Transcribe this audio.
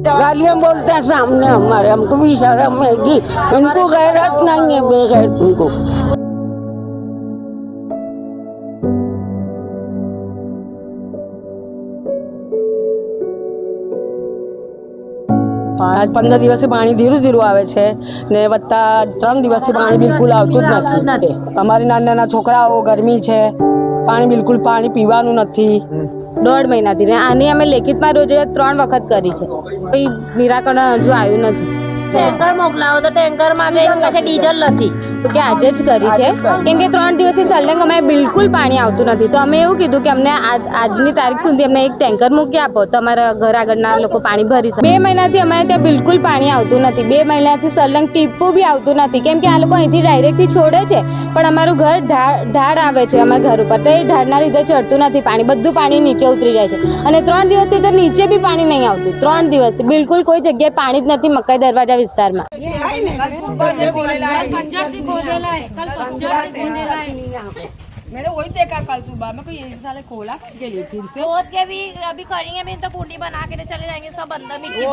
गालियाँ बोलते हैं सामने हमारे, हमको भी शर्म आएगी। इनको गैरत नहीं है, बेगैरत उनको। आज 15 દિવસથી પાણી ધીરું ધીરું આવે છે ને વત્તા 3 દિવસથી પાણી બિલકુલ આવતું જ નથી। અમારી નાના છોકરાઓ ગરમી છે, પાણી બિલકુલ પાણી પીવાનું નથી। 1.5 મહિનાથી ને આની અમે લેખિતમાં રજૂઆત 3 વખત કરી છે, કોઈ નિરાકરણ હજુ આવ્યું નથી। ટેન્કર મોકલાવો તો ટેન્કર માં પાસે ડીઝલ નથી તો કે આજે જ કરી છે, કેમ કે 3 દિવસથી સલંગ અમે બિલકુલ પાણી આવતું નથી। તો અમે એવું કીધું કે અમને આજની તારીખ સુધી અમને એક ટેન્કર મૂકી આપો તો અમારા ઘર આગળના લોકો પાણી ભરી શકે। 2 મહિનાથી અમારે ત્યાં બિલકુલ પાણી આવતું નથી। 2 મહિનાથી સલંગ ટીપું બી આવતું નથી, કેમ કે આ લોકો અહીંથી ડાયરેક્ટથી છોડે છે પણ અમારું ઘર ઢાળ આવે છે અમારા ઘર ઉપર, તો એ ઢાળના લીધે ચડતું નથી પાણી, બધું પાણી નીચે ઉતરી જાય છે। અને 3 દિવસથી તો નીચે બી પાણી નહીં આવતું, 3 દિવસથી બિલકુલ કોઈ જગ્યાએ પાણી જ નથી મકાઈ દરવાજા વિસ્તારમાં। मैंने वही देखा कल सुबह में, कोई ये साले खोला के लिए फिर से खोद के भी अभी करेंगे भी तो कुंडी बना के चले जाएंगे सब अंदर मिट्टी